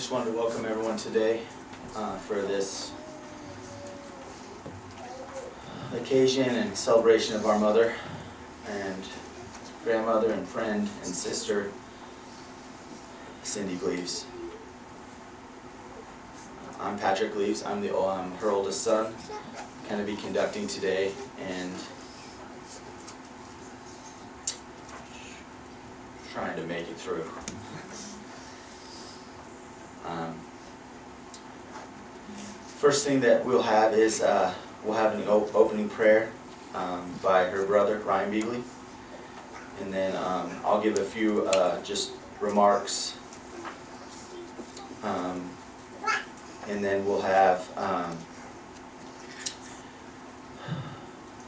just wanted to welcome everyone today for this occasion and celebration of our mother and grandmother and friend and sister, Cindy Gleaves. I'm Patrick Gleaves. I'm her oldest son. Kind of be conducting today and trying to make it through. First thing that we'll have is we'll have an opening prayer by her brother, Ryan Beagley. And then I'll give a few just remarks. And then we'll have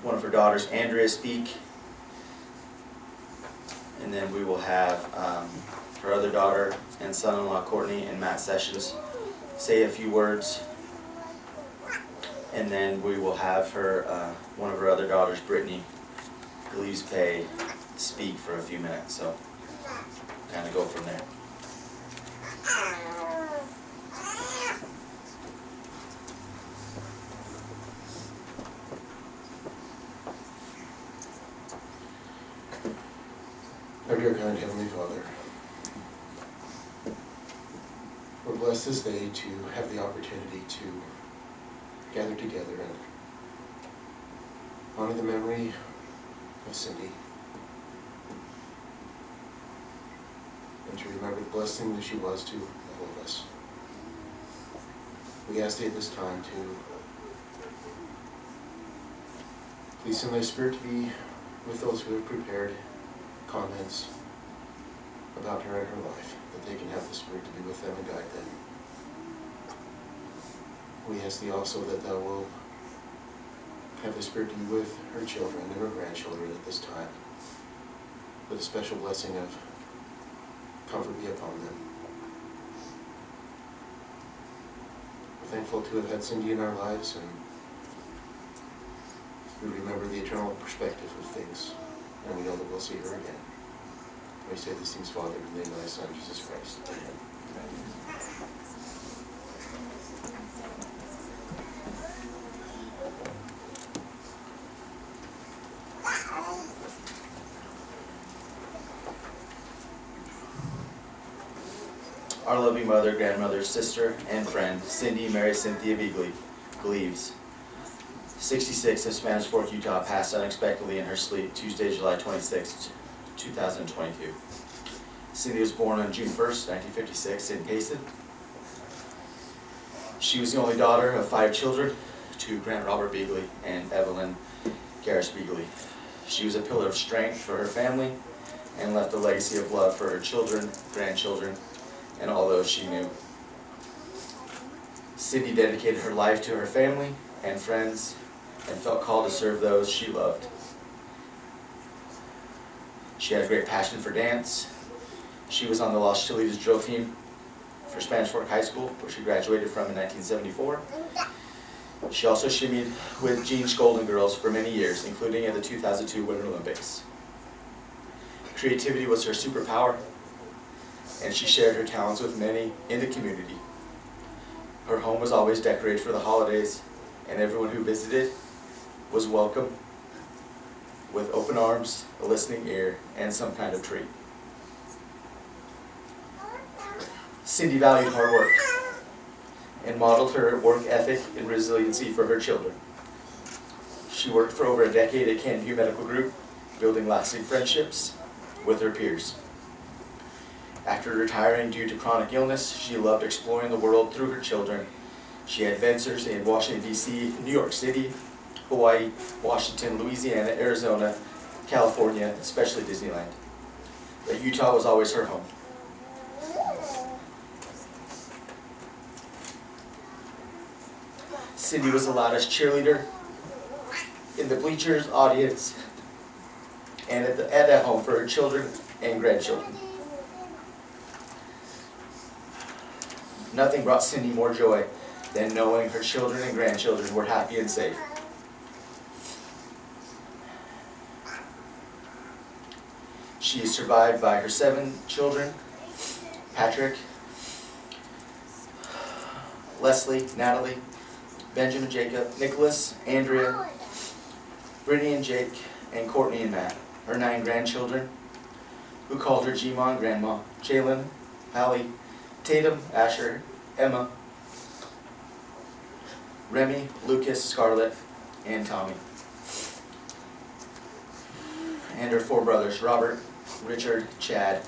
one of her daughters, Andrea, speak. And then we will have her other daughter and son-in-law, Courtney and Matt Sessions, say a few words. And then we will have her, one of her other daughters, Brittany Gleaves Pay, speak for a few minutes. So kind of go from there. Our dear kind Heavenly Father, we're blessed this day to have the opportunity to gather together and honor the memory of Cindy and to remember the blessing that she was to all of us. We ask thee at this time to please send thy Spirit to be with those who have prepared comments about her and her life, that they can have the Spirit to be with them and guide them. We ask thee also that thou will have the Spirit to be with her children and her grandchildren at this time, that a special blessing of comfort be upon them. We're thankful to have had Cindy in our lives, and we remember the eternal perspective of things, and we know that we'll see her again. We say these things, Father, in the name of thy Son, Jesus Christ. Amen. Our loving mother, grandmother, sister, and friend, Cindy Mary Cynthia Beagley, Gleaves, 66 of Spanish Fork, Utah, passed unexpectedly in her sleep Tuesday, July 26, 2022. Cindy was born on June 1st, 1956 in Payson. She was the only daughter of 5 children to Grant Robert Beagley and Evelyn Garris Beagley. She was a pillar of strength for her family and left a legacy of love for her children, grandchildren, and all those she knew. Cindy dedicated her life to her family and friends and felt called to serve those she loved. She had a great passion for dance. She was on the Los Chilitas drill team for Spanish Fork High School, where she graduated from in 1974. She also shimmied with Jean's Golden Girls for many years, including at the 2002 Winter Olympics. Creativity was her superpower, and she shared her talents with many in the community. Her home was always decorated for the holidays, and everyone who visited was welcome with open arms, a listening ear, and some kind of treat. Cindy valued hard work and modeled her work ethic and resiliency for her children. She worked for over a decade at Canton View Medical Group, building lasting friendships with her peers. After retiring due to chronic illness, she loved exploring the world through her children. She had adventures in Washington, D.C., New York City, Hawaii, Washington, Louisiana, Arizona, California, especially Disneyland. But Utah was always her home. Cindy was the loudest cheerleader in the bleachers, audience, and at home for her children and grandchildren. Nothing brought Cindy more joy than knowing her children and grandchildren were happy and safe. She is survived by her 7 children, Patrick, Leslie, Natalie, Benjamin, Jacob, Nicholas, Andrea, Brittany and Jake, and Courtney and Matt. Her 9 grandchildren, who called her G-Ma and Grandma, Jalen, Hallie, Tatum, Asher, Emma, Remy, Lucas, Scarlett, and Tommy. And her 4 brothers, Robert, Richard, Chad,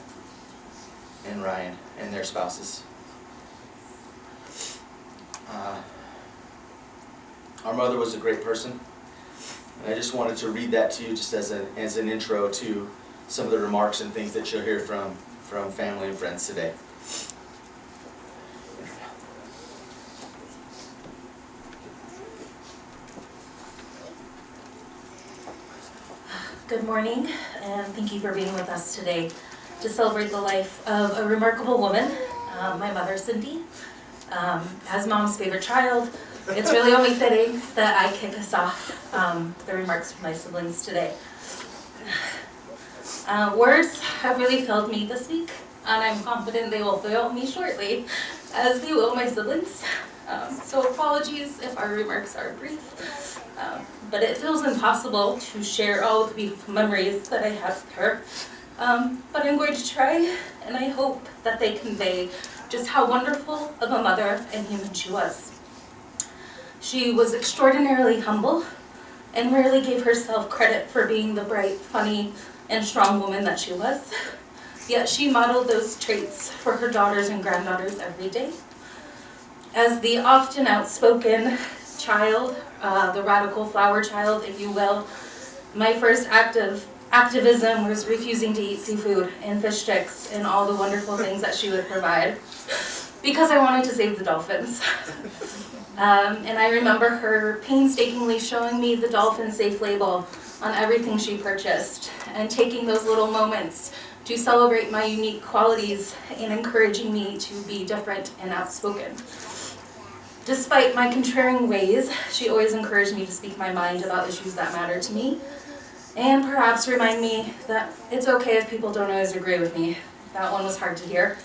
and Ryan, and their spouses. Our mother was a great person, and I just wanted to read that to you just as an intro to some of the remarks and things that you'll hear from family and friends today. Good morning, and thank you for being with us today to celebrate the life of a remarkable woman, my mother, Cindy. As Mom's favorite child, it's really only fitting that I kick us off the remarks from my siblings today. Words have really failed me this week, and I'm confident they will fail me shortly, as they will my siblings. So apologies if our remarks are brief, but it feels impossible to share all of the beautiful memories that I have of her. But I'm going to try, and I hope that they convey just how wonderful of a mother and human she was. She was extraordinarily humble and rarely gave herself credit for being the bright, funny, and strong woman that she was. Yet she modeled those traits for her daughters and granddaughters every day. As the often outspoken child, the radical flower child, if you will, my first activism was refusing to eat seafood and fish sticks and all the wonderful things that she would provide, because I wanted to save the dolphins. And I remember her painstakingly showing me the dolphin safe label on everything she purchased, and taking those little moments to celebrate my unique qualities and encouraging me to be different and outspoken. Despite my contrarian ways, she always encouraged me to speak my mind about issues that matter to me, and perhaps remind me that it's okay if people don't always agree with me. That one was hard to hear.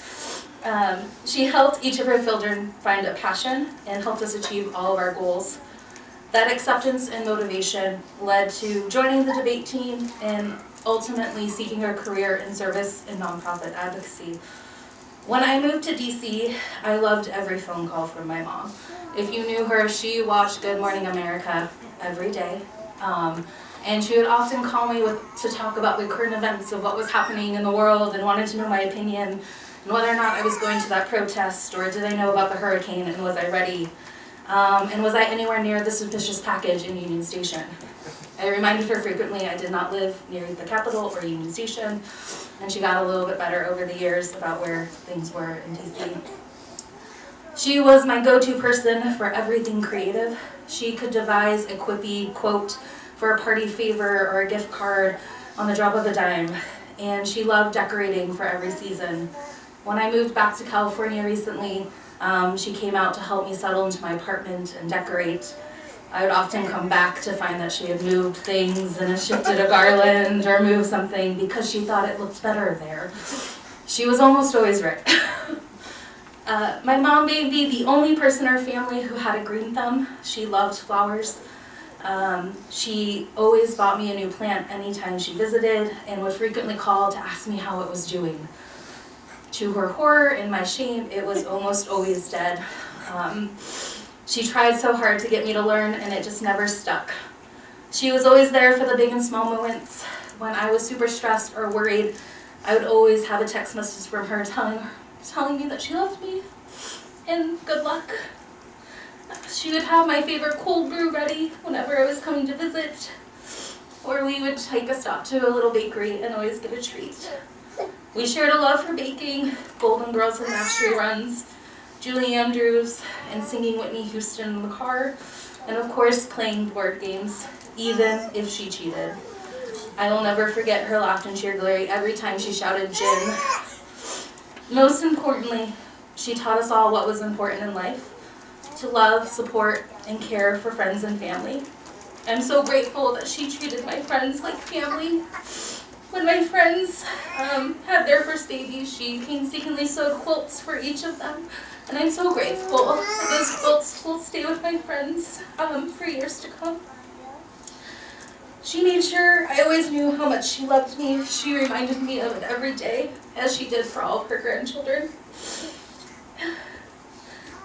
She helped each of her children find a passion and helped us achieve all of our goals. That acceptance and motivation led to joining the debate team and ultimately seeking a career in service and nonprofit advocacy. When I moved to DC, I loved every phone call from my mom. If you knew her, she watched Good Morning America every day. And she would often call me to talk about the current events of what was happening in the world and wanted to know my opinion and whether or not I was going to that protest, or did I know about the hurricane and was I ready? And was I anywhere near the suspicious package in Union Station? I reminded her frequently I did not live near the Capitol or Union Station, and she got a little bit better over the years about where things were in DC. She was my go-to person for everything creative. She could devise a quippy quote for a party favor or a gift card on the drop of a dime, and she loved decorating for every season. When I moved back to California recently, she came out to help me settle into my apartment and decorate. I would often come back to find that she had moved things and shifted a garland or moved something because she thought it looked better there. She was almost always right. My mom made me the only person in our family who had a green thumb. She loved flowers. She always bought me a new plant anytime she visited and would frequently call to ask me how it was doing. To her horror and my shame, it was almost always dead. She tried so hard to get me to learn, and it just never stuck. She was always there for the big and small moments. When I was super stressed or worried, I would always have a text message from her telling me that she loved me and good luck. She would have my favorite cold brew ready whenever I was coming to visit, or we would take a stop to a little bakery and always get a treat. We shared a love for baking, Golden Girls and Mash reruns, Julie Andrews, and singing Whitney Houston in the car, and of course playing board games, even if she cheated. I will never forget her laugh and cheer glory every time she shouted gin. Most importantly, she taught us all what was important in life: to love, support, and care for friends and family. I'm so grateful that she treated my friends like family. When my friends had their first babies, she painstakingly sewed quilts for each of them And I'm so grateful that those quilts will stay with my friends for years to come. She made sure I always knew how much she loved me. She reminded me of it every day, as she did for all of her grandchildren.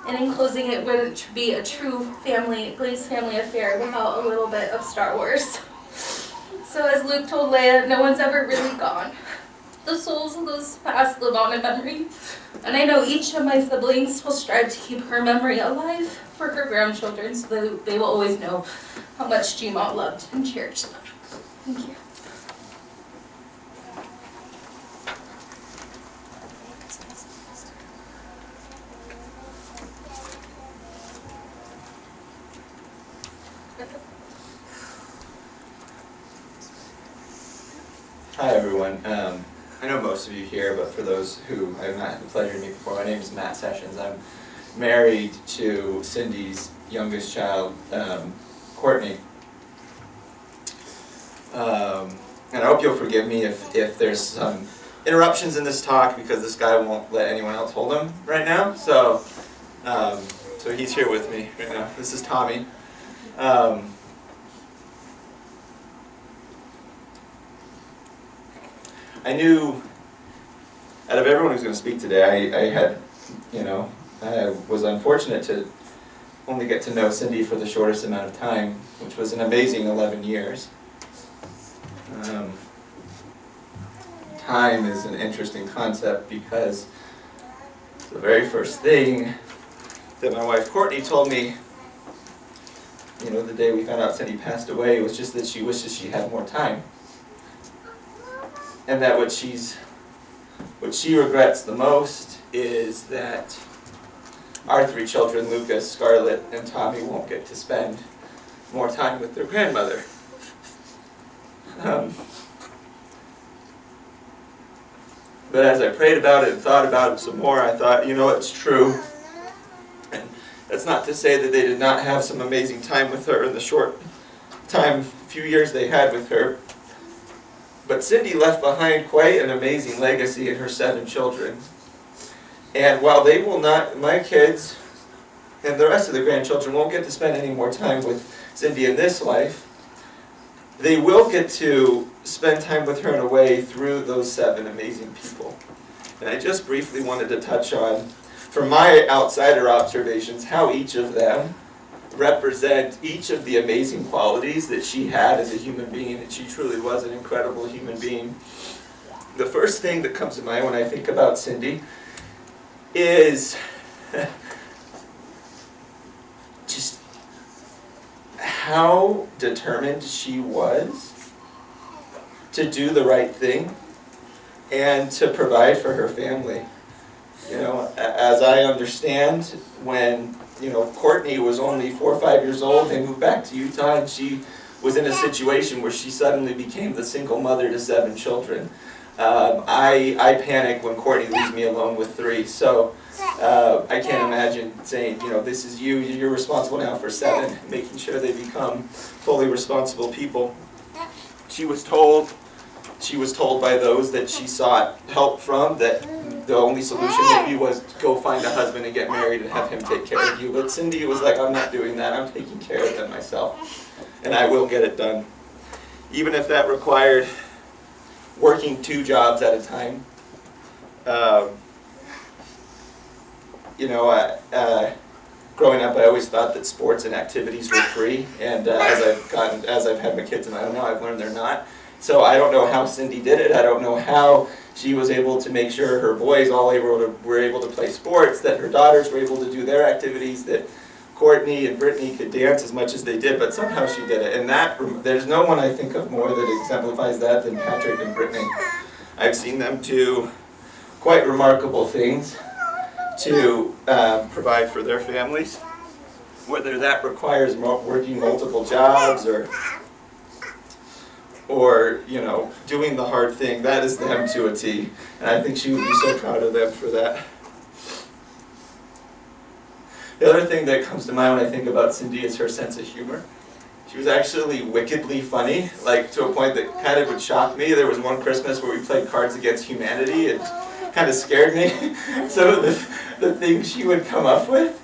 And in closing, it wouldn't be a true Gleaves family affair without a little bit of Star Wars. So as Luke told Leia, no one's ever really gone. The souls of those past live on in memory, and I know each of my siblings will strive to keep her memory alive for her grandchildren so that they will always know how much Gmont loved and cherished them. Thank you. Hi everyone. I know most of you here, but for those who I have not had the pleasure to meet before, my name is Matt Sessions. I'm married to Cindy's youngest child, Courtney. And I hope you'll forgive me if there's some interruptions in this talk, because this guy won't let anyone else hold him right now. So he's here with me right now. This is Tommy. I knew, out of everyone who's going to speak today, I was unfortunate to only get to know Cindy for the shortest amount of time, which was an amazing 11 years. Time is an interesting concept, because the very first thing that my wife Courtney told me, the day we found out Cindy passed away, was just that she wishes she had more time. And that what she regrets the most is that our three children, Lucas, Scarlett, and Tommy, won't get to spend more time with their grandmother. But as I prayed about it and thought about it some more, I thought, it's true. And that's not to say that they did not have some amazing time with her in the short few years they had with her. But Cindy left behind quite an amazing legacy in her 7 children. And while they will not, my kids and the rest of the grandchildren won't get to spend any more time with Cindy in this life, they will get to spend time with her in a way through those 7 amazing people. And I just briefly wanted to touch on, from my outsider observations, how each of them represent each of the amazing qualities that she had as a human being, and she truly was an incredible human being. The first thing that comes to mind when I think about Cindy is just how determined she was to do the right thing and to provide for her family. As I understand, when Courtney was only 4 or 5 years old, they moved back to Utah, and she was in a situation where she suddenly became the single mother to 7 children. I panic when Courtney leaves me alone with 3, so I can't imagine saying, this is you're responsible now for 7, making sure they become fully responsible people. She was told by those that she sought help from that the only solution maybe was to go find a husband and get married and have him take care of you. But Cindy was like, I'm not doing that. I'm taking care of them myself. And I will get it done. Even if that required working 2 jobs at a time. Growing up, I always thought that sports and activities were free. And as I've had my kids and I don't know, I've learned they're not. So I don't know how Cindy did it. I don't know how she was able to make sure her boys were able to play sports, that her daughters were able to do their activities, that Courtney and Brittany could dance as much as they did, but somehow she did it. And there's no one I think of more that exemplifies that than Patrick and Brittany. I've seen them do quite remarkable things to provide for their families, whether that requires working multiple jobs or doing the hard thing. That is them to a T, and I think she would be so proud of them for that. The other thing that comes to mind when I think about Cindy is her sense of humor. She was actually wickedly funny, to a point that kind of would shock me. There was one Christmas where we played Cards Against Humanity, and kind of scared me. Some of the things she would come up with.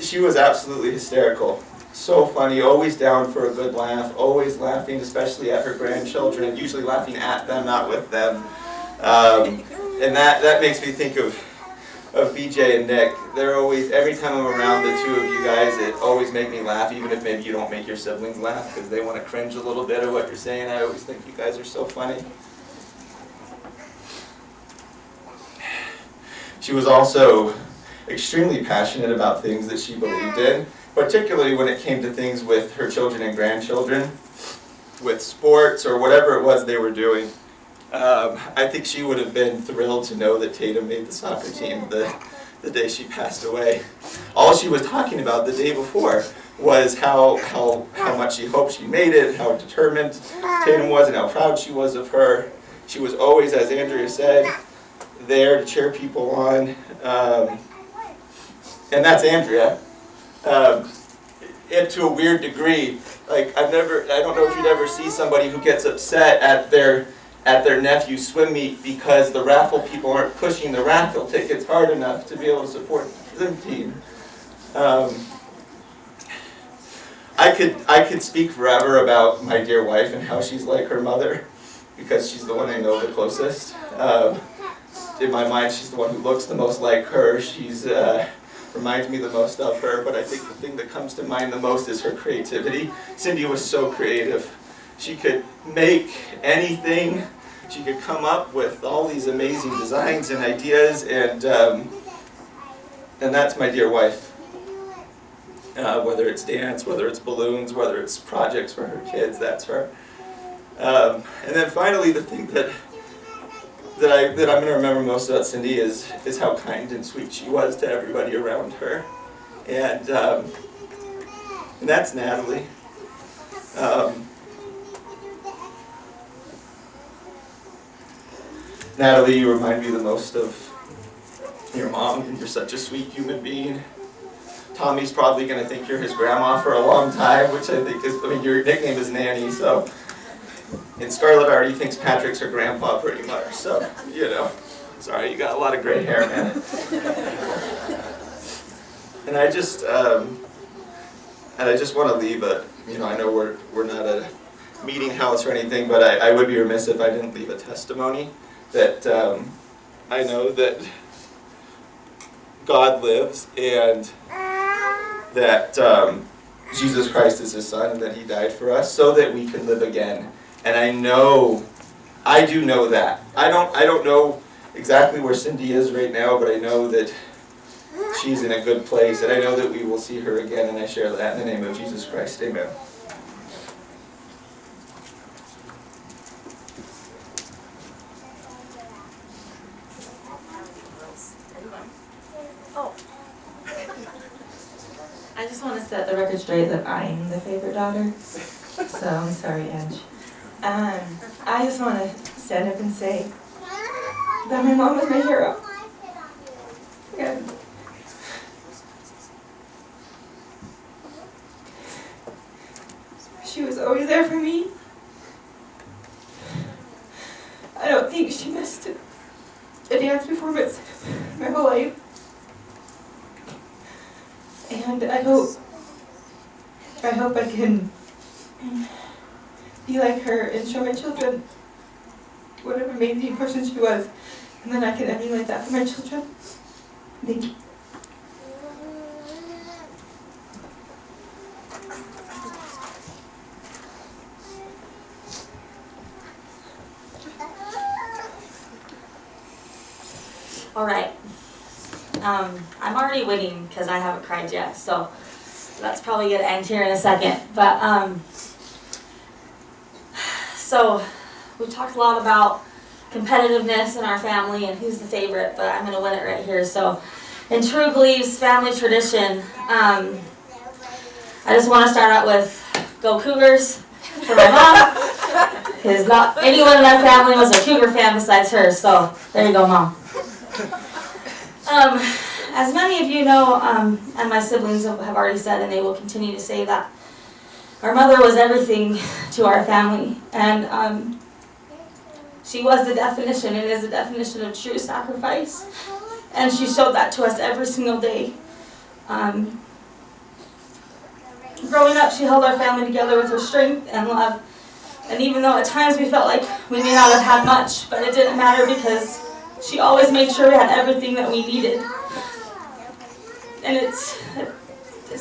She was absolutely hysterical. So funny, always down for a good laugh, always laughing, especially at her grandchildren, usually laughing at them, not with them. And that makes me think of BJ and Nick. They're always, every time I'm around the two of you guys, it always makes me laugh, even if maybe you don't make your siblings laugh, because they want to cringe a little bit at what you're saying. I always think you guys are so funny. She was also extremely passionate about things that she believed in, particularly when it came to things with her children and grandchildren, with sports or whatever it was they were doing. I think she would have been thrilled to know that Tatum made the soccer team the day she passed away. All she was talking about the day before was how much she hoped she made it, how determined Tatum was, and how proud she was of her. She was always, as Andrea said, there to cheer people on. And that's Andrea. And to a weird degree, like I don't know if you'd ever see somebody who gets upset at their nephew's swim meet because the raffle people aren't pushing the raffle tickets hard enough to be able to support the swim team. I could speak forever about my dear wife and how she's like her mother, because she's the one I know the closest. In my mind, she's the one who looks the most like her. She's reminds me the most of her, but I think the thing that comes to mind the most is her creativity. Cindy was so creative. She could make anything. She could come up with all these amazing designs and ideas, and that's my dear wife. Whether it's dance, whether it's balloons, whether it's projects for her kids, that's her. And then finally, the thing that I'm going to remember most about Cindy is how kind and sweet she was to everybody around her, and that's Natalie. Natalie, you remind me the most of your mom. You're such a sweet human being. Tommy's probably going to think you're his grandma for a long time, which I think is, your nickname is Nanny, so. And Scarlett already thinks Patrick's her grandpa pretty much, so, sorry, you got a lot of gray hair, man. And I just want to leave I know we're not a meeting house or anything, but I would be remiss if I didn't leave a testimony that I know that God lives and that Jesus Christ is his son and that he died for us so that we can live again. And I do know that. I don't know exactly where Cindy is right now, but I know that she's in a good place, and I know that we will see her again, and I share that in the name of Jesus Christ. Amen. I just want to set the record straight that I'm the favorite daughter. So I'm sorry, Ange. I just want to stand up and say that my mom was my hero. And she was always there for me. I don't think she missed a dance performance my whole life. And I hope I can be like her and show my children what an amazing person she was, and then I can emulate that for my children. Thank you. All right. I'm already winning because I haven't cried yet, so that's probably going to end here in a second. But so we talked a lot about competitiveness in our family and who's the favorite, but I'm going to win it right here. So in true Gleaves family tradition, I just want to start out with go Cougars for my mom, because not anyone in our family was a Cougar fan besides her, so there you go, Mom. As many of you know, and my siblings have already said, and they will continue to say, that our mother was everything to our family, and She was the definition and is the definition of true sacrifice. And she showed that to us every single day. Growing up, she held our family together with her strength and love. And even though at times we felt like we may not have had much, but it didn't matter because she always made sure we had everything that we needed. And it's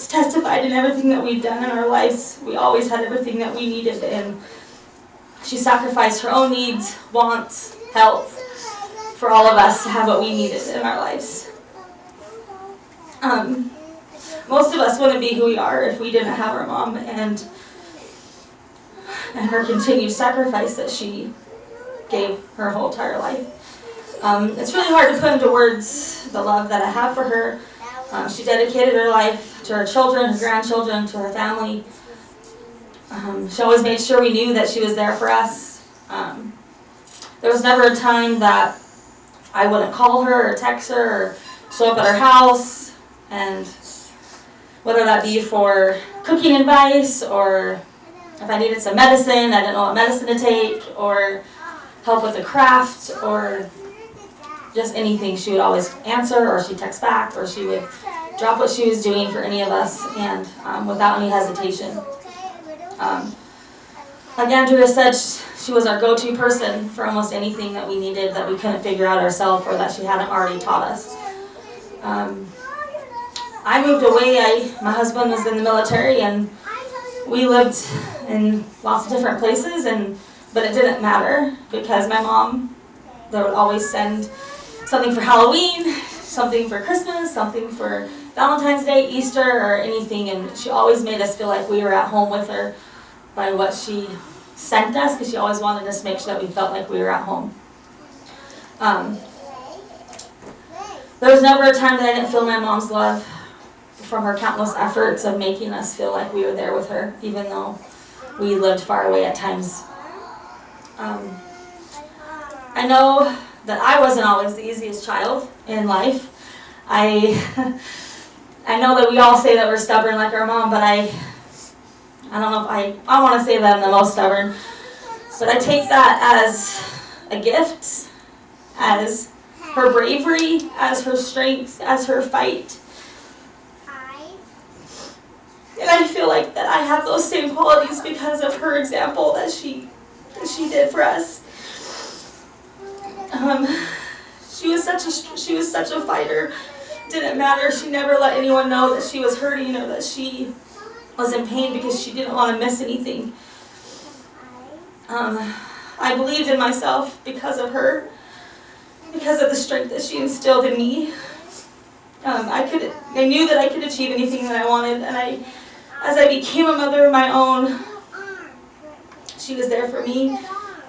testified in everything that we've done in our lives. We always had everything that we needed, and she sacrificed her own needs, wants, health, for all of us to have what we needed in our lives. Most of us wouldn't be who we are if we didn't have our mom and her continued sacrifice that she gave her whole entire life. It's really hard to put into words the love that I have for her. She dedicated her life to her children, her grandchildren, to her family. She always made sure we knew that she was there for us. There was never a time that I wouldn't call her or text her or show up at her house, and whether that be for cooking advice or if I needed some medicine, I didn't know what medicine to take, or help with a craft, or just anything, she would always answer, or she'd text back, or she would drop what she was doing for any of us, and without any hesitation. Like Andrea said, she was our go-to person for almost anything that we needed that we couldn't figure out ourselves or that she hadn't already taught us. I moved away. My husband was in the military, and we lived in lots of different places, but it didn't matter because my mom, they would always send something for Halloween, something for Christmas, something for Valentine's Day, Easter, or anything, and she always made us feel like we were at home with her by what she sent us, because she always wanted us to make sure that we felt like we were at home. There was never a time that I didn't feel my mom's love from her countless efforts of making us feel like we were there with her, even though we lived far away at times. I know that I wasn't always the easiest child in life. I know that we all say that we're stubborn like our mom, but I don't know if I want to say that I'm the most stubborn, but I take that as a gift, as her bravery, as her strength, as her fight. And I feel like that I have those same qualities because of her example that she did for us. She was such a fighter. Didn't matter. She never let anyone know that she was hurting or that she was in pain because she didn't want to miss anything. I believed in myself because of her, because of the strength that she instilled in me. I knew that I could achieve anything that I wanted, and as I became a mother of my own, she was there for me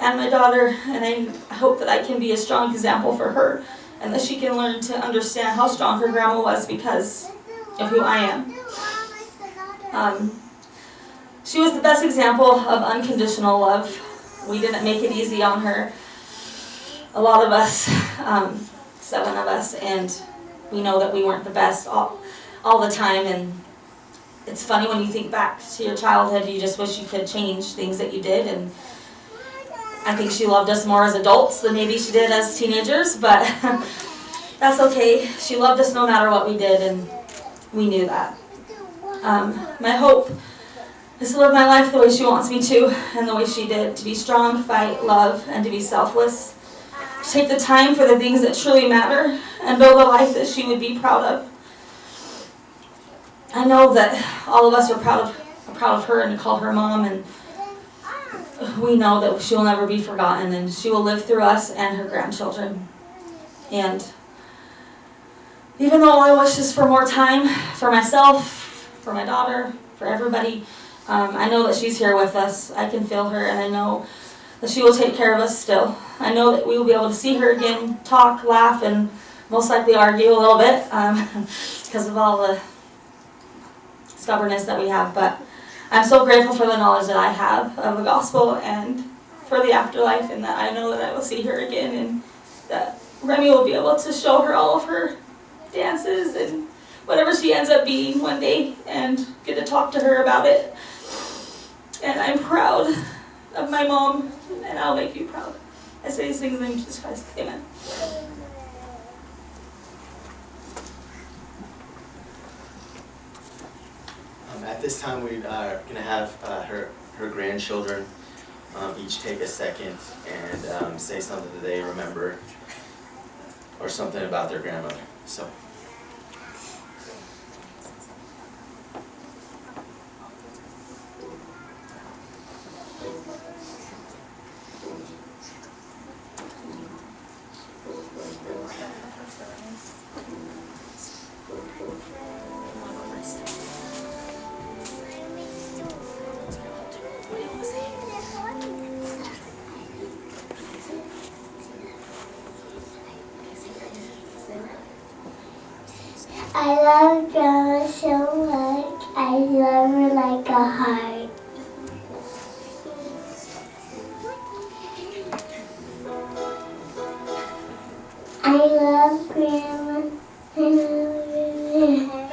and my daughter, and I hope that I can be a strong example for her and that she can learn to understand how strong her grandma was because of who I am. She was the best example of unconditional love. We didn't make it easy on her. A lot of us, 7 of us, and we know that we weren't the best all the time, and it's funny when you think back to your childhood, you just wish you could change things that you did, and I think she loved us more as adults than maybe she did as teenagers, but that's okay. She loved us no matter what we did, and we knew that. My hope is to live my life the way she wants me to, and the way she did, to be strong, fight, love, and to be selfless. To take the time for the things that truly matter, and build a life that she would be proud of. I know that all of us are proud of her and call her mom, and we know that she will never be forgotten, and she will live through us and her grandchildren. And even though I wish this for more time for myself, for my daughter, for everybody, I know that she's here with us. I can feel her, and I know that she will take care of us still. I know that we will be able to see her again, talk, laugh, and most likely argue a little bit because of all the stubbornness that we have. But I'm so grateful for the knowledge that I have of the gospel and for the afterlife, and that I know that I will see her again, and that Remy will be able to show her all of her dances and whatever she ends up being one day, and get to talk to her about it. And I'm proud of my mom, and I'll make you proud. I say these things in the name of Jesus Christ. Amen. At this time, we are going to have her grandchildren each take a second and say something that they remember or something about their grandmother. So. I love Grandma so much. I love her like a heart. I love Grandma. I love Grandma.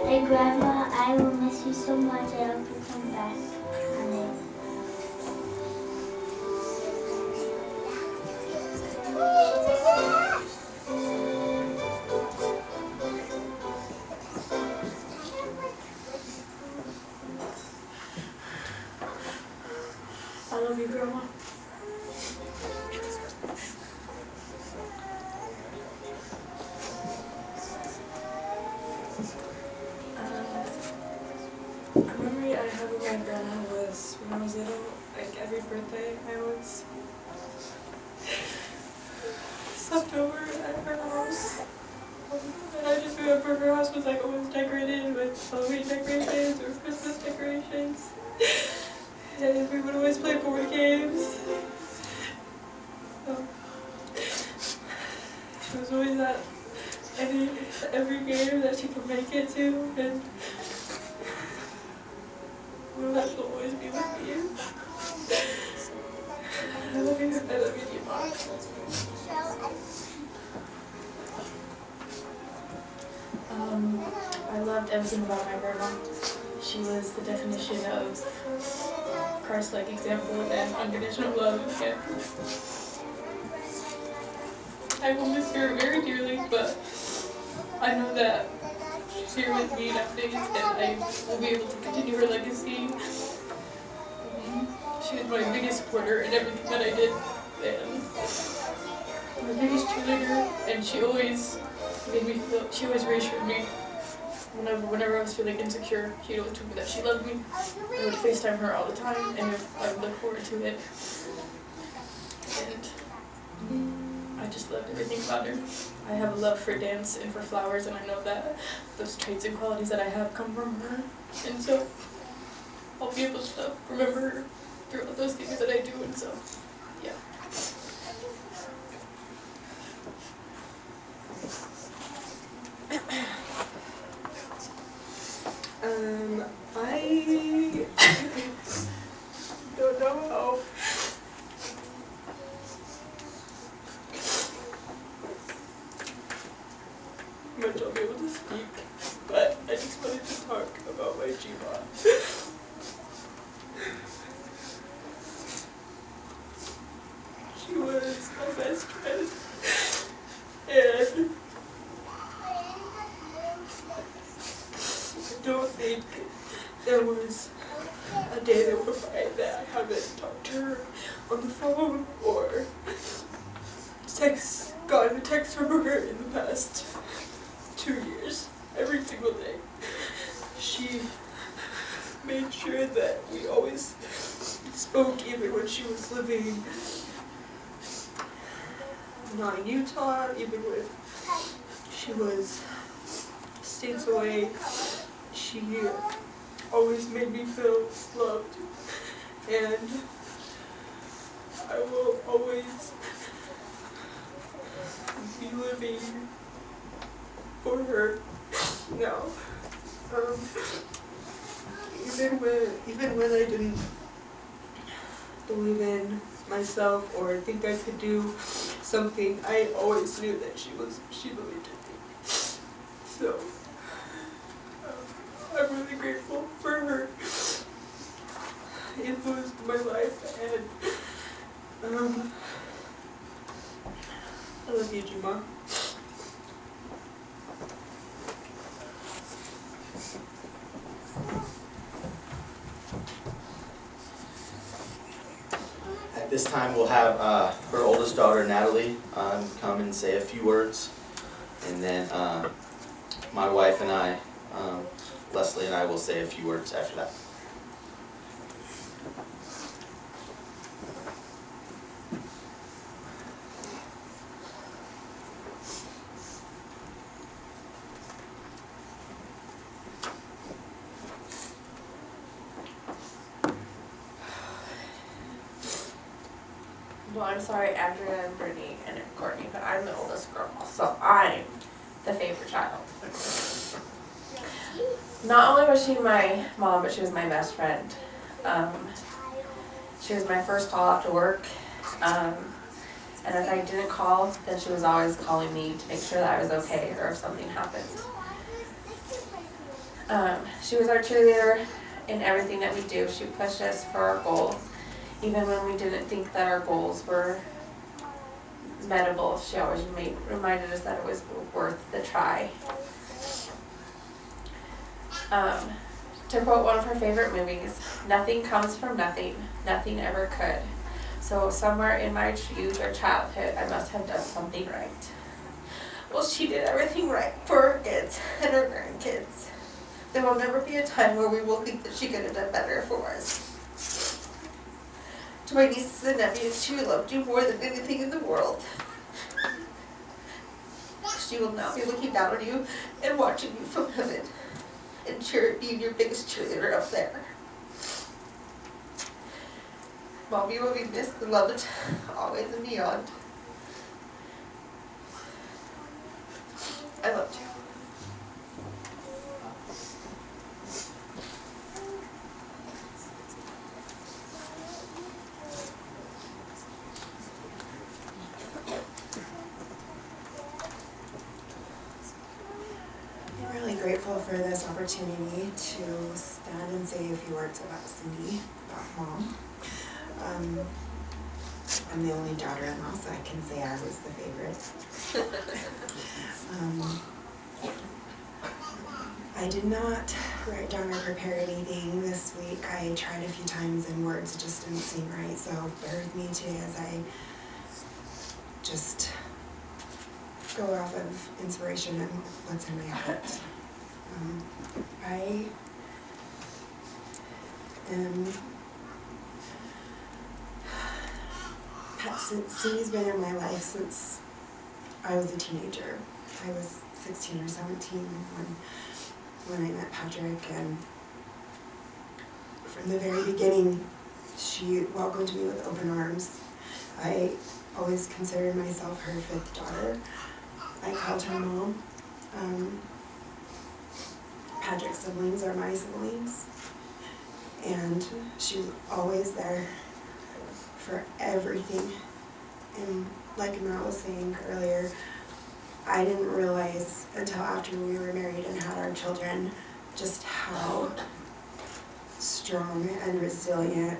Hey Grandma, I will miss you so much. I hope you come back. Amen. I love you, Grandma. A memory I have of my grandma was when I was little, like every birthday I always slept over at her house. And I just remember her house was like always decorated with Halloween decorations or Christmas decorations. And we would always play board games. She was always at every game that she could make it to, and she'll always be with me. I love you, dear Mom. I loved everything about my grandma. She was the definition of Christ-like example and unconditional love and care. I will miss her very dearly, but I know that she's here with me nowadays, and I will be able to continue her legacy. She was my biggest supporter in everything that I did, and my biggest cheerleader, and she always made me feel, she always reassured me. Whenever I was feeling insecure, she always told me that she loved me. I would FaceTime her all the time, and I would look forward to it. And I just loved everything about her. I have a love for dance and for flowers, and I know that those traits and qualities that I have come from her. And so I'll be able to remember her through all those things that I do, and so, yeah. I don't know how much I'll be able to speak, but I just wanted to talk about my G-Bot. She was my best friend, and I don't think there was a day that went by that I haven't talked to her on the phone or gotten a text from her in the past 2 years. Every single day. She made sure that we always spoke, even when she was living not in Utah, even when she was states away. She always made me feel loved, and I will always be living for her now. Even when I didn't believe in myself or think I could do something I always knew that she believed in me. So, I'm really grateful for her influence in my life, and I love you, Juma. At this time, we'll have her oldest daughter, Natalie, come and say a few words. And then my wife and I, Leslie and I, will say a few words after that. Well, I'm sorry, Andrea and Brittany and Courtney, but I'm the oldest girl, so I'm the favorite child. Not only was she my mom, but she was my best friend. She was my first call after work, and if I didn't call, then she was always calling me to make sure that I was okay or if something happened. She was our cheerleader in everything that we do. She pushed us for our goals. Even when we didn't think that our goals were mettable, she always reminded us that it was worth the try. To quote one of her favorite movies, "Nothing comes from nothing, nothing ever could. So somewhere in my youth or childhood, I must have done something right." Well, she did everything right for her kids and her grandkids. There will never be a time where we will think that she could have done better for us. To my nieces and nephews, she loved you more than anything in the world. She will now be looking down on you and watching you from heaven and being your biggest cheerleader up there. Mommy will be missed and loved always and beyond. I loved you. I'm really grateful for this opportunity to stand and say a few words about Cindy, about Mom. I'm the only daughter-in-law, so I can say I was the favorite. I did not write down or prepare anything this week. I tried a few times and words just didn't seem right, so bear with me today as I just go off of inspiration and what's in my heart. Cindy's been in my life since I was a teenager. I was 16 or 17 when I met Patrick, and from the very beginning, she welcomed me with open arms. I always considered myself her fifth daughter. I called her Mom. Patrick's siblings are my siblings, and she was always there for everything. And like Matt was saying earlier, I didn't realize until after we were married and had our children just how strong and resilient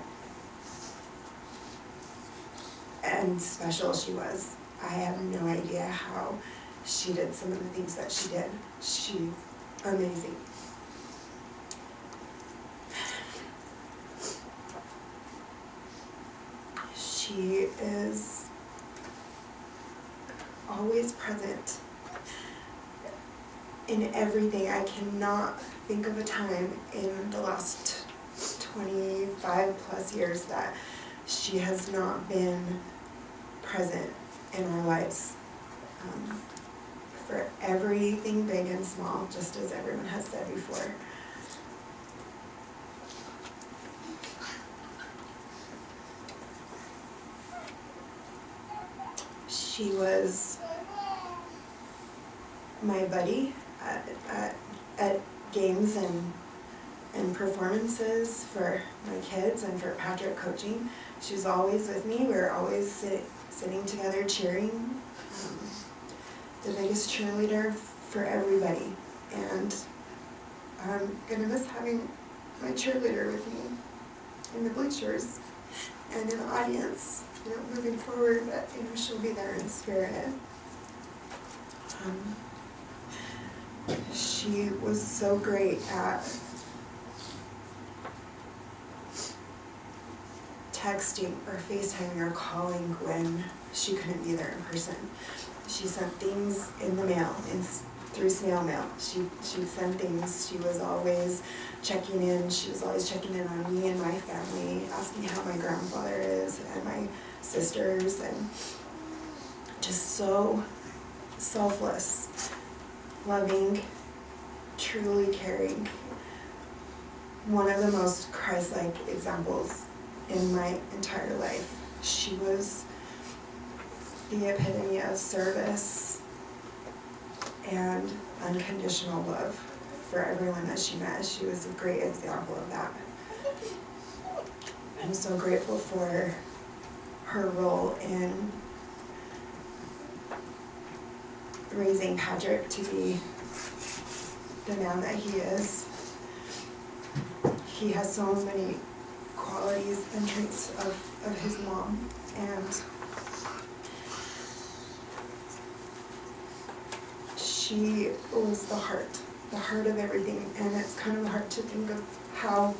and special she was. I have no idea how she did some of the things that she did. She's amazing. She is always present in everything. I cannot think of a time in the last 25 plus years that she has not been present in our lives, for everything big and small, just as everyone has said before. She was my buddy at games and performances for my kids and for Patrick coaching. She was always with me. We were always sitting together cheering. The biggest cheerleader for everybody. And I'm gonna miss having my cheerleader with me in the bleachers and in the audience, moving forward, but she'll be there in spirit. She was so great at texting or FaceTiming or calling when she couldn't be there in person. She sent things in the mail, through snail mail. She'd send things. She was always checking in. She was always checking in on me and my family, asking how my grandfather is and my sisters, and just so selfless, loving, truly caring. One of the most Christ-like examples in my entire life. She was the epitome of service and unconditional love for everyone that she met. She was a great example of that. I'm so grateful for her role in raising Patrick to be the man that he is. He has so many qualities and traits of his mom, and she was the heart of everything, and it's kind of hard to think of how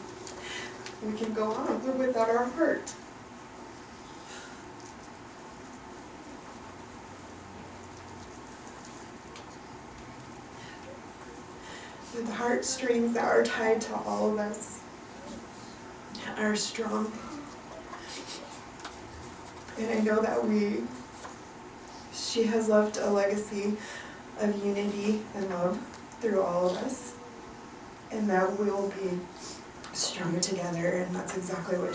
we can go on without our heart. The heartstrings that are tied to all of us are strong. And I know that she has left a legacy of unity and love through all of us. And that we'll be stronger together, and that's exactly what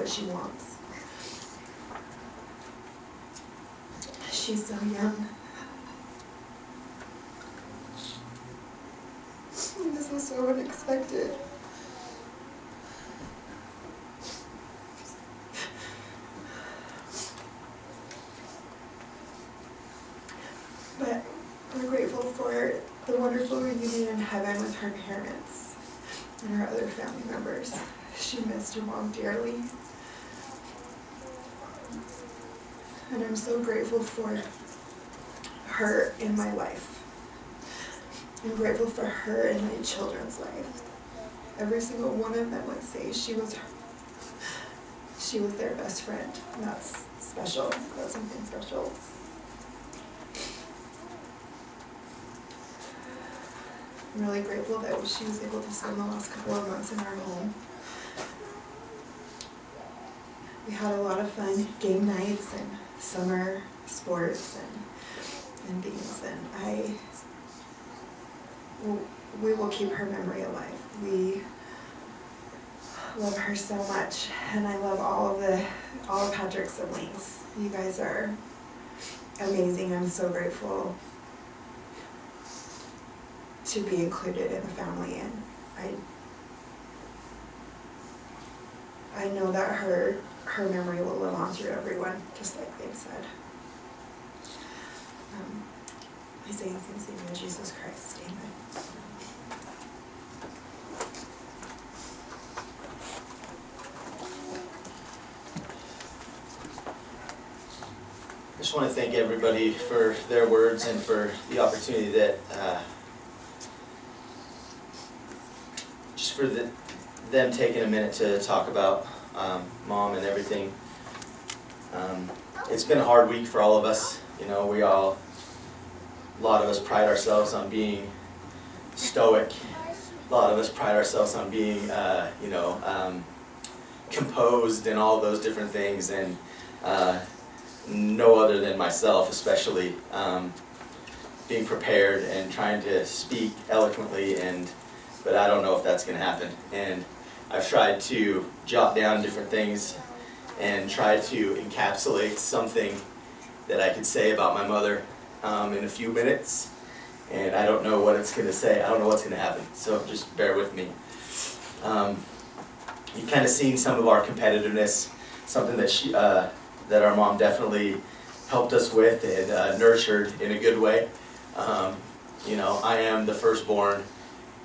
she wants. She's so young. And this was so unexpected. But we're grateful for the wonderful reunion in heaven with her parents and her other family members. She missed her mom dearly. And I'm so grateful for her in my life. I'm grateful for her in my children's life. Every single one of them would say she was their best friend. And that's special. That's something special. I'm really grateful that she was able to spend the last couple of months in our home. We had a lot of fun game nights and summer sports and things, and we will keep her memory alive. We love her so much, and I love all of Patrick's siblings. You guys are amazing. I'm so grateful to be included in the family, and I know that her memory will live on through everyone, just like they've said. I say in the name of Jesus Christ, amen. I just want to thank everybody for their words and for the opportunity that, just for them taking a minute to talk about Mom and everything. It's been a hard week for all of us. A lot of us pride ourselves on being stoic. A lot of us pride ourselves on being, composed and all those different things. And no other than myself, especially, being prepared and trying to speak eloquently, but I don't know if that's going to happen. And I've tried to jot down different things and try to encapsulate something that I could say about my mother in a few minutes. And I don't know what it's going to say. I don't know what's going to happen. So just bear with me. You've kind of seen some of our competitiveness, something that our mom definitely helped us with and nurtured in a good way. You know, I am the firstborn,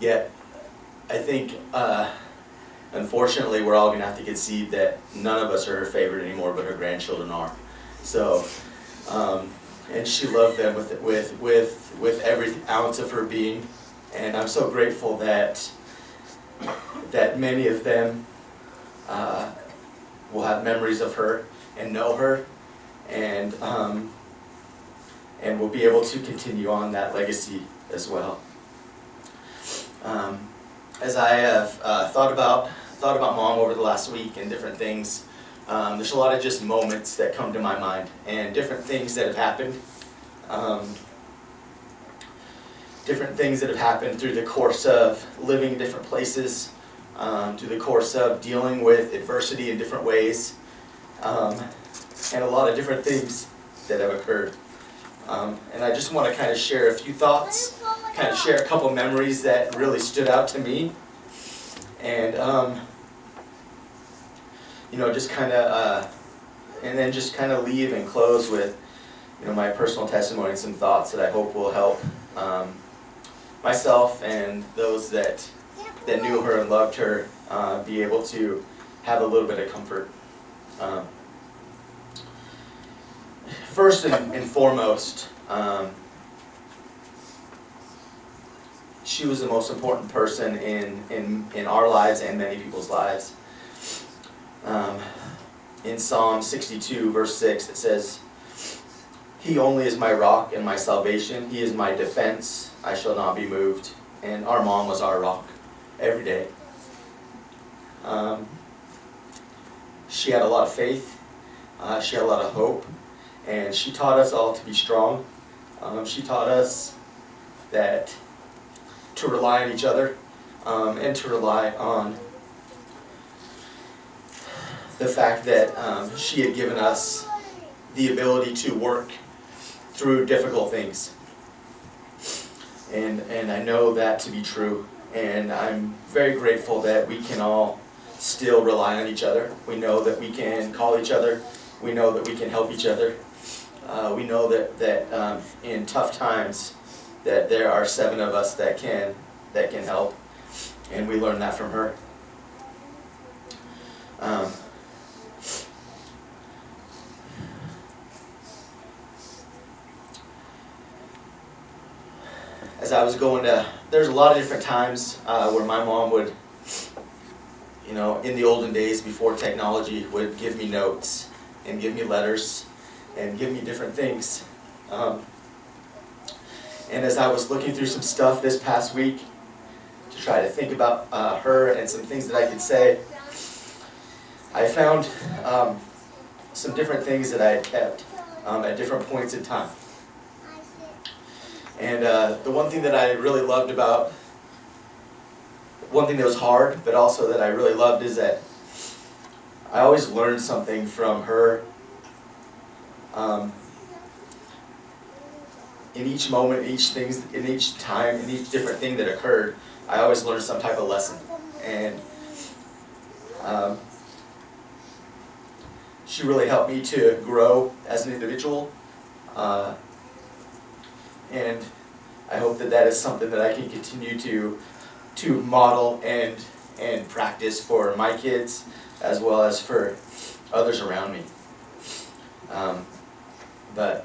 yet I think, unfortunately, we're all gonna have to concede that none of us are her favorite anymore, but her grandchildren are. So, and she loved them with every ounce of her being, and I'm so grateful that many of them will have memories of her and know her, and will be able to continue on that legacy as well. As I have thought about Mom over the last week and different things, there's a lot of just moments that come to my mind and different things that have happened. Different things that have happened through the course of living in different places, through the course of dealing with adversity in different ways, and a lot of different things that have occurred. And I just want to kind of share a few thoughts, kind of share a couple memories that really stood out to me, and you know, just kind of, and then just kind of leave and close with, you know, my personal testimony and some thoughts that I hope will help myself and those that knew her and loved her be able to have a little bit of comfort. First and foremost, she was the most important person in our lives and many people's lives. In Psalm 62, verse 6, it says, "He only is my rock and my salvation. He is my defense. I shall not be moved." And our mom was our rock every day. She had a lot of faith. She had a lot of hope. And she taught us all to be strong. She taught us that to rely on each other and to rely on the fact that she had given us the ability to work through difficult things. And I know that to be true. And I'm very grateful that we can all still rely on each other. We know that we can call each other. We know that we can help each other. We know that in tough times that there are 7 of us that can help, and we learned that from her. As I was going to, there's a lot of different times where my mom would, you know, in the olden days before technology, would give me notes and give me letters and give me different things. And as I was looking through some stuff this past week to try to think about her and some things that I could say, I found some different things that I had kept at different points in time. And the one thing that I really loved about, one thing that was hard, but also that I really loved, is that I always learned something from her. In each moment, in each time, in each different thing that occurred, I always learned some type of lesson. And she really helped me to grow as an individual. And I hope that that is something that I can continue to model and practice for my kids as well as for others around me. But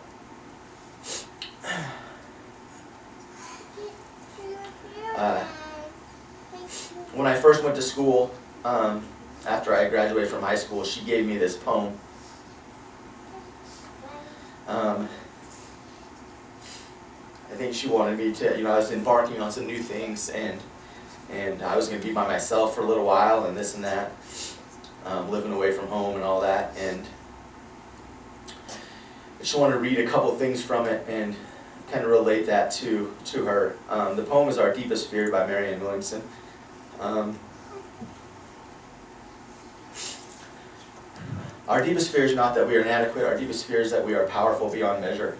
when I first went to school, after I graduated from high school, she gave me this poem. I think she wanted me to, you know, I was embarking on some new things, and I was going to be by myself for a little while and this and that, living away from home and all that, and I just wanted to read a couple things from it and kind of relate that to her. The poem is Our Deepest Fear by Marianne Williamson. Our deepest fear is not that we are inadequate. Our deepest fear is that we are powerful beyond measure.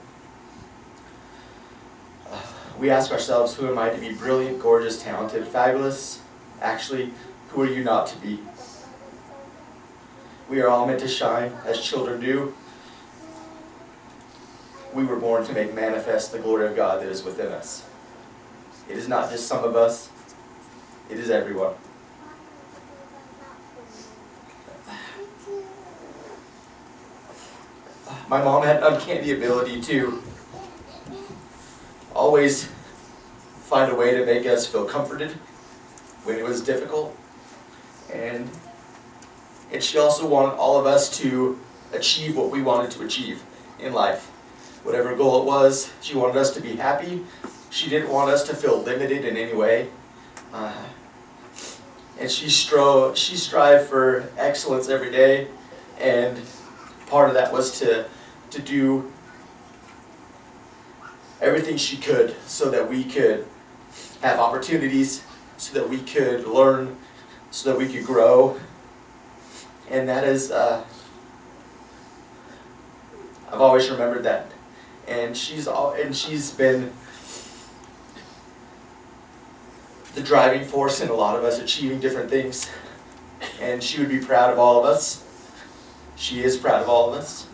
We ask ourselves, who am I to be brilliant, gorgeous, talented, fabulous? Actually, who are you not to be? We are all meant to shine, as children do, we were born to make manifest the glory of God that is within us. It is not just some of us, it is everyone. My mom had an uncanny ability to always find a way to make us feel comforted when it was difficult. And she also wanted all of us to achieve what we wanted to achieve in life. Whatever goal it was, she wanted us to be happy. She didn't want us to feel limited in any way. And she strived for excellence every day. And part of that was to do everything she could so that we could have opportunities, so that we could learn, so that we could grow. And that is, I've always remembered that. And she's been the driving force in a lot of us achieving different things. And she would be proud of all of us. She is proud of all of us.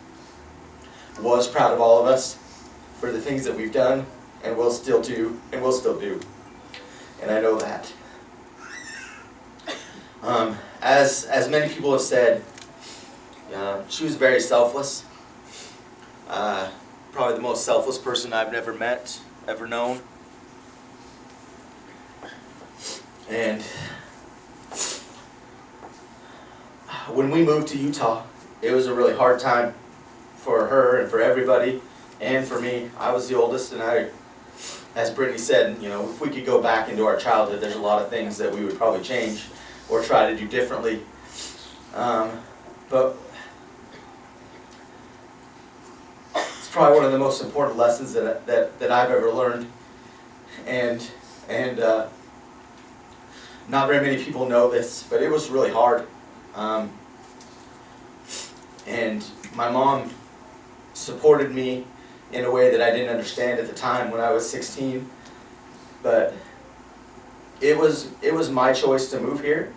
Was proud of all of us for the things that we've done and will still do. And I know that. As many people have said, she was very selfless. Probably the most selfless person I've never met, ever known. And when we moved to Utah, it was a really hard time for her and for everybody, and for me. I was the oldest, and as Brittany said, if we could go back into our childhood, there's a lot of things that we would probably change or try to do differently. But it's probably one of the most important lessons that I've ever learned, and not very many people know this, but it was really hard. And my mom supported me in a way that I didn't understand at the time when I was 16. But it was my choice to move here.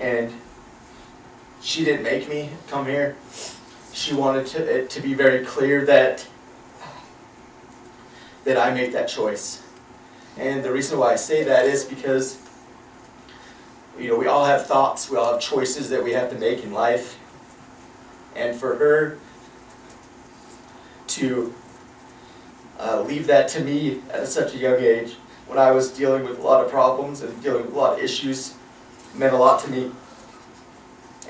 And she didn't make me come here. She wanted it to be very clear that I made that choice. And the reason why I say that is because we all have thoughts, we all have choices that we have to make in life. And for her to leave that to me at such a young age, when I was dealing with a lot of problems and dealing with a lot of issues, meant a lot to me.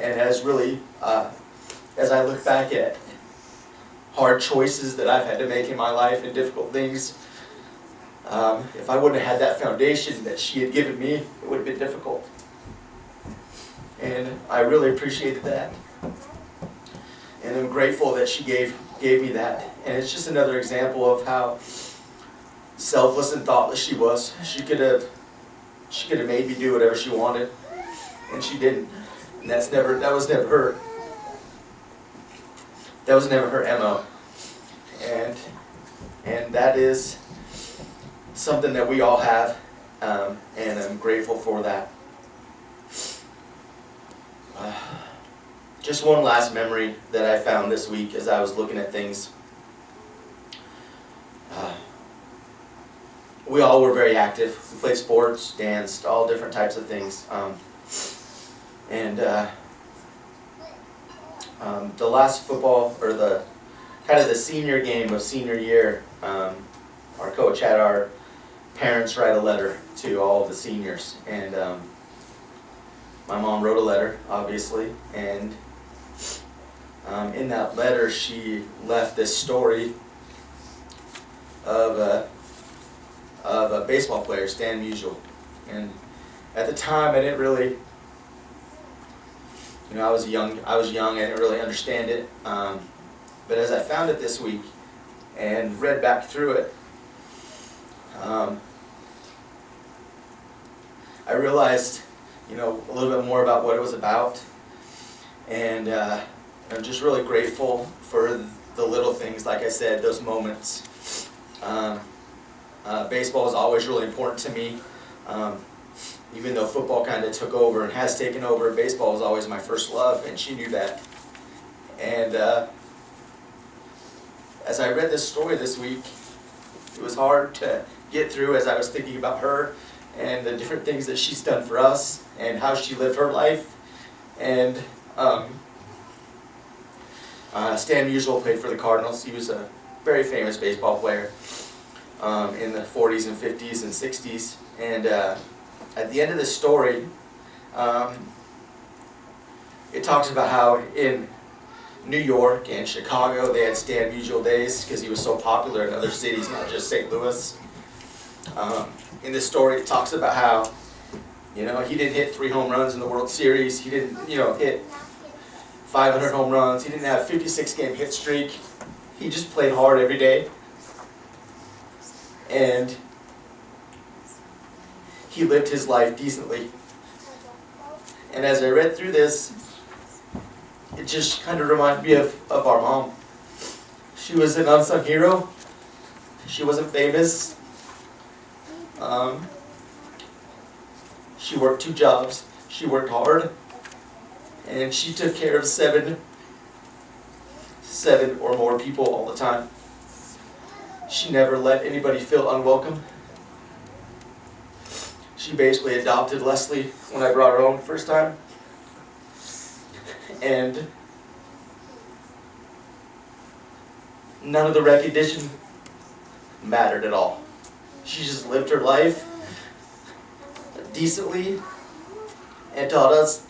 And has really, as I look back at hard choices that I've had to make in my life and difficult things, if I wouldn't have had that foundation that she had given me, it would have been difficult. And I really appreciated that. And I'm grateful that she gave me that. And it's just another example of how selfless and thoughtless she was. She could have made me do whatever she wanted, and she didn't. And that was never her MO. And that is something that we all have, and I'm grateful for that. Just one last memory that I found this week as I was looking at things. We all were very active. We played sports, danced, all different types of things. The last football, or the senior game of senior year, our coach had our parents write a letter to all of the seniors, and my mom wrote a letter, obviously, and in that letter she left this story of a baseball player, Stan Musial. And at the time I didn't really, I was young, I didn't really understand it, but as I found it this week and read back through it, I realized, a little bit more about what it was about, and I'm just really grateful for the little things, like I said, those moments. Baseball is always really important to me. Even though football kind of took over and has taken over, baseball was always my first love, and she knew that. And as I read this story this week, it was hard to get through as I was thinking about her and the different things that she's done for us and how she lived her life. And Stan Musial played for the Cardinals. He was a very famous baseball player in the 40s and 50s and 60s. And at the end of the story, it talks about how in New York and Chicago they had Stan Musial days because he was so popular in other cities, not just St. Louis. In this story, it talks about how, you know, he didn't hit 3 home runs in the World Series. He didn't, you know, hit 500 home runs. He didn't have a 56-game hit streak. He just played hard every day. And he lived his life decently. And as I read through this, it just kind of reminded me of our mom. She was an unsung hero. She wasn't famous. She worked 2 jobs. She worked hard. And she took care of seven or more people all the time. She never let anybody feel unwelcome. She basically adopted Leslie when I brought her home the first time. And none of the recognition mattered at all. She just lived her life decently and taught us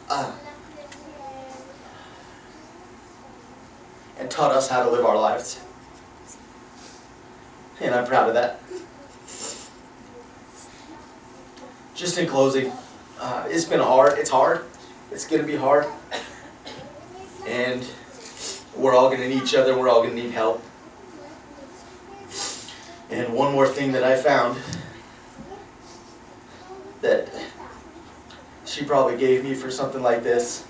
how to live our lives. And I'm proud of that. Just in closing, it's been hard. It's hard. It's going to be hard. And we're all going to need each other. We're all going to need help. And one more thing that I found that she probably gave me for something like this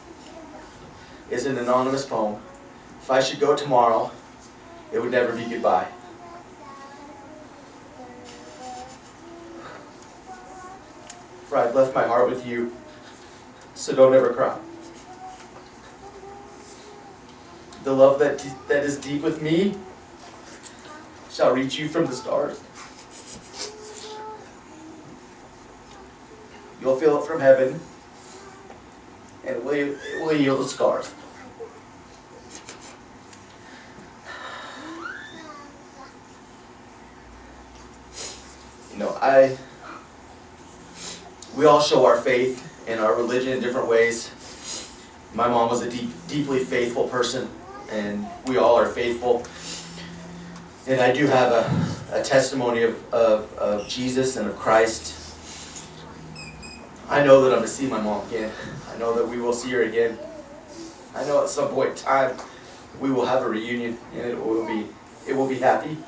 is an anonymous poem. If I should go tomorrow, it would never be goodbye. For I've left my heart with you, so don't ever cry. The love that is deep with me shall reach you from the stars. You'll feel it from heaven, and it will heal the scars. You know, we all show our faith and our religion in different ways. My mom was a deeply faithful person, and we all are faithful. And I do have a testimony of Jesus and of Christ. I know that I'm going to see my mom again. I know that we will see her again. I know at some point in time we will have a reunion, and it will be happy.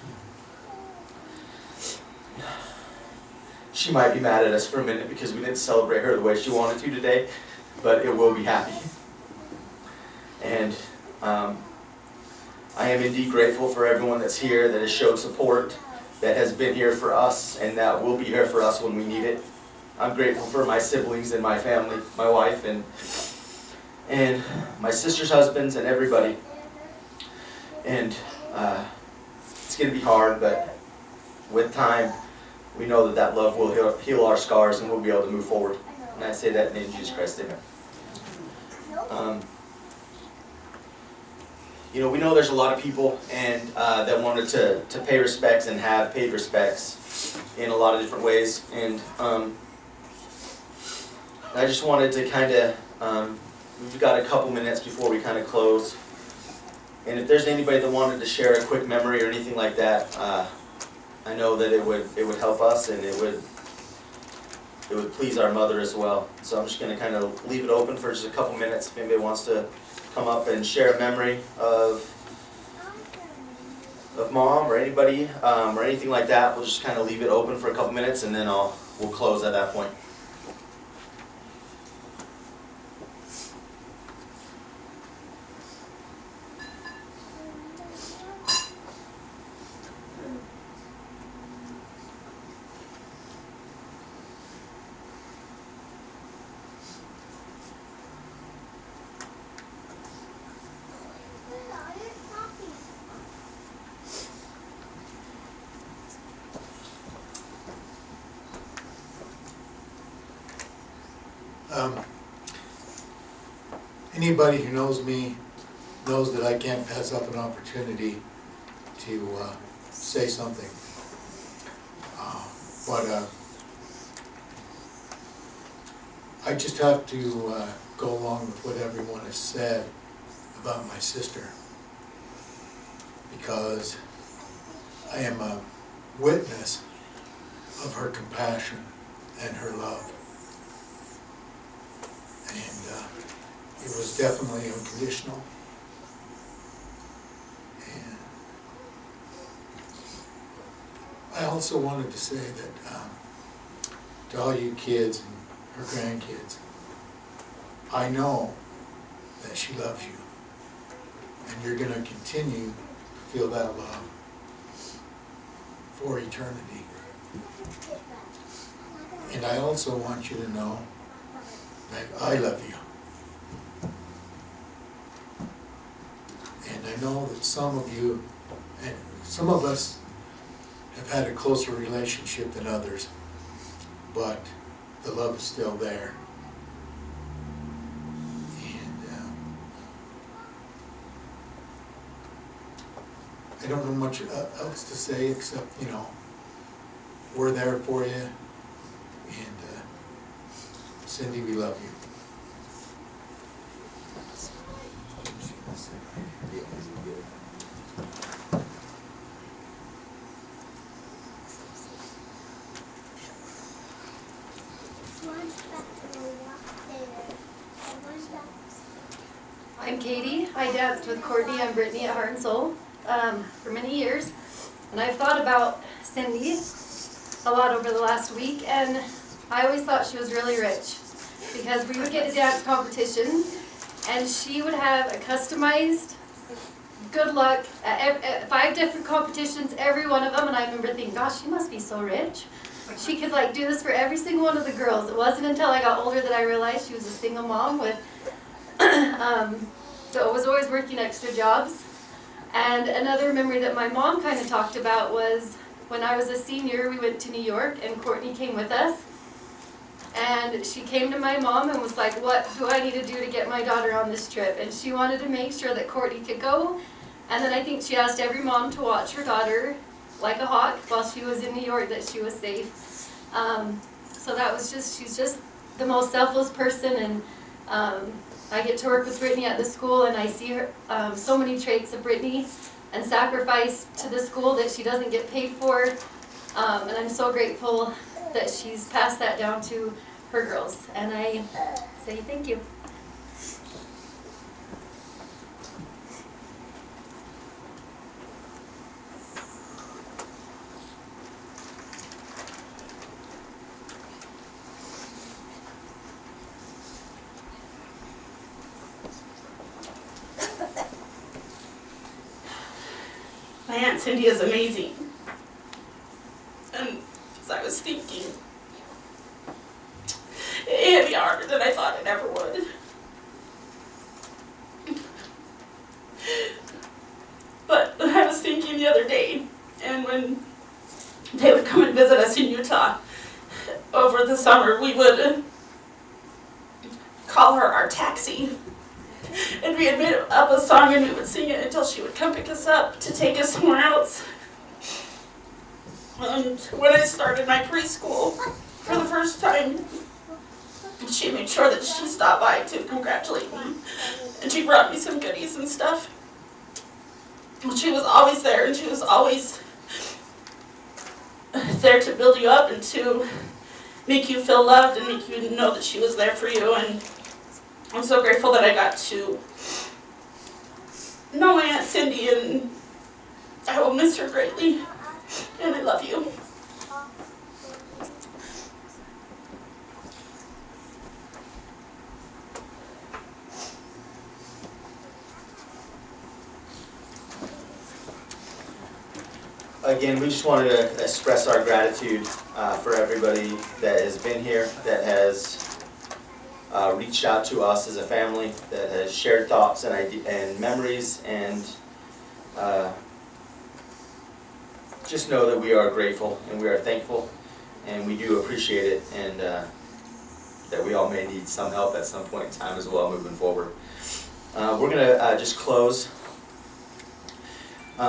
She might be mad at us for a minute because we didn't celebrate her the way she wanted to today, but it will be happy. And I am indeed grateful for everyone that's here, that has showed support, that has been here for us, and that will be here for us when we need it. I'm grateful for my siblings and my family, my wife, and my sister's husbands, and everybody. And it's going to be hard, but with time, we know that love will heal our scars, and we'll be able to move forward. And I say that in the name of Jesus Christ, amen. You know, we know there's a lot of people and that wanted to pay respects and have paid respects in a lot of different ways. And I just wanted to kind of, we've got a couple minutes before we kind of close. And if there's anybody that wanted to share a quick memory or anything like that, I know that it would help us, and it would please our mother as well. So I'm just going to kind of leave it open for just a couple minutes if anybody wants to come up and share a memory of mom or anybody or anything like that. We'll just kind of leave it open for a couple minutes, and then we'll close at that point. Anybody who knows me knows that I can't pass up an opportunity to say something. But I just have to go along with what everyone has said about my sister, because I am a witness of her compassion and her love. And it was definitely unconditional. And I also wanted to say that to all you kids and her grandkids, I know that she loves you, and you're going to continue to feel that love for eternity. And I also want you to know that I love you. And I know that some of you, and some of us, have had a closer relationship than others, but the love is still there. And I don't know much else to say except, we're there for you. And Cindy, we love you. I'm Katie. I danced with Courtney and Brittany at Heart and Soul for many years. And I've thought about Cindy a lot over the last week, and I always thought she was really rich because we would get to dance competitions and she would have a customized good luck at 5 different competitions, every one of them, and I remember thinking, gosh, she must be so rich. She could do this for every single one of the girls. It wasn't until I got older that I realized she was a single mom with so was always working extra jobs. And another memory that my mom kind of talked about was when I was a senior, we went to New York and Courtney came with us. And she came to my mom and was like, what do I need to do to get my daughter on this trip? And she wanted to make sure that Courtney could go. And then I think she asked every mom to watch her daughter like a hawk while she was in New York, that she was safe. So that was she's just the most selfless person. And I get to work with Brittany at the school, and I see her, so many traits of Brittany and sacrifice to the school that she doesn't get paid for. And I'm so grateful that she's passed that down to her girls. And I say thank you. My Aunt Cindy is amazing. And as I was thinking, it hit me harder than I thought it ever would. But I was thinking the other day, and when they would come and visit us in Utah over the summer, we would call her our taxi. And we had made up a song and we would sing it until she would come pick us up to take us somewhere else. And when I started my preschool for the first time, she made sure that she stopped by to congratulate me. And she brought me some goodies and stuff. And she was always there, and she was always there to build you up and to make you feel loved and make you know that she was there for you. And I'm so grateful that I got to know my Aunt Cindy, and I will miss her greatly, and I love you. Again, we just wanted to express our gratitude for everybody that has been here, that has reached out to us as a family, that has shared thoughts and memories, and just know that we are grateful and we are thankful, and we do appreciate it. And that we all may need some help at some point in time as well moving forward. We're going to just close. We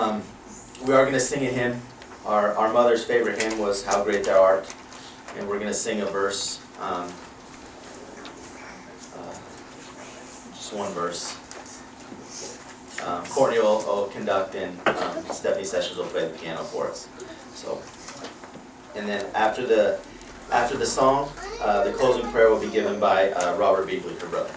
are going to sing a hymn. Our mother's favorite hymn was How Great Thou Art. And we're going to sing a verse, just one verse. Courtney will conduct, and Stephanie Sessions will play the piano for us. So, and then after the song, the closing prayer will be given by Robert Beagley, her brother.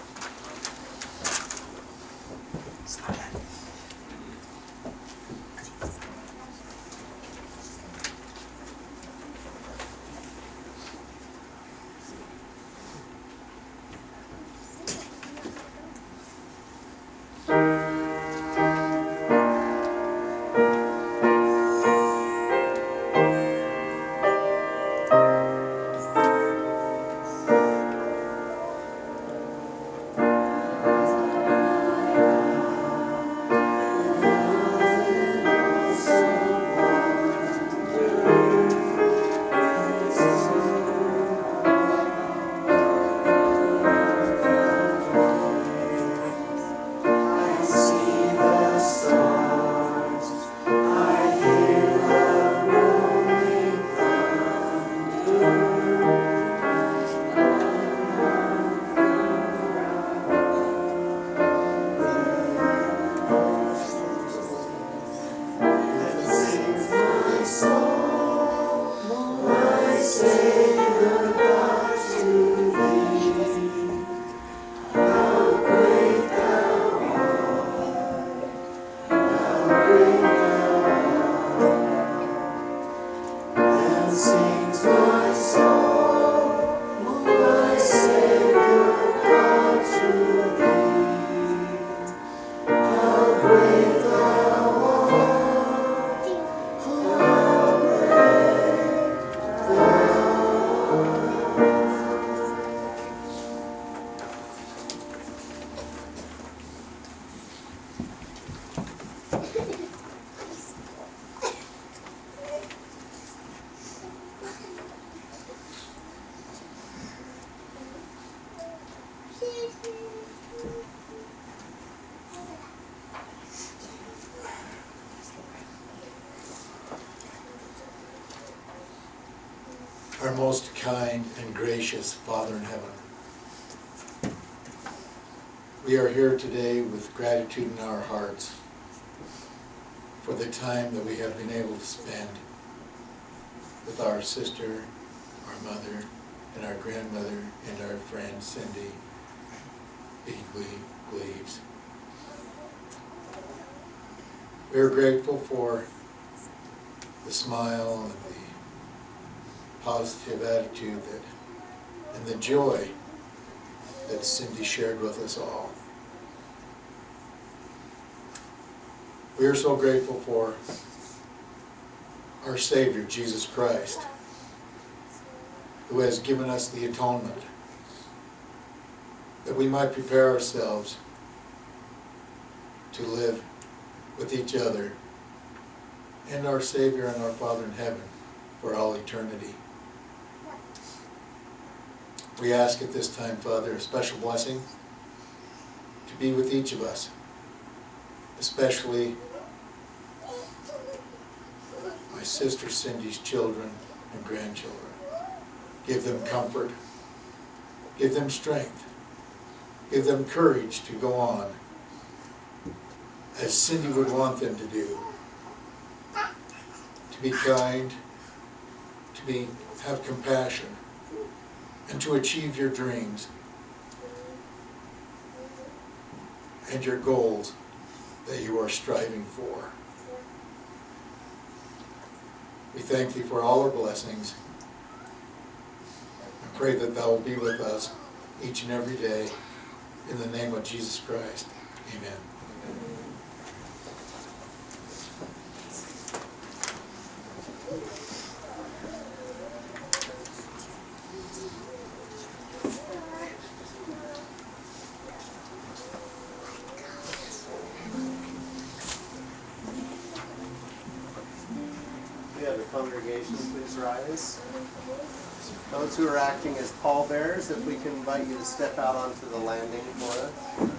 Our most kind and gracious Father in heaven, we are here today with gratitude in our hearts for the time that we have been able to spend with our sister, our mother, and our grandmother, and our friend Cindy Gleaves. We are grateful for the smile and the positive attitude and the joy that Cindy shared with us all. We are so grateful for our Savior, Jesus Christ, who has given us the atonement, that we might prepare ourselves to live with each other and our Savior and our Father in heaven for all eternity. We ask at this time, Father, a special blessing to be with each of us, especially my sister Cindy's children and grandchildren. Give them comfort, give them strength, give them courage to go on as Cindy would want them to do, to be kind, to have compassion, and to achieve your dreams and your goals that you are striving for. We thank thee for all our blessings and pray that thou will be with us each and every day. In the name of Jesus Christ, amen. We have the congregation please rise. Those who are acting as pallbearers, if we can invite you to step out onto the landing for us.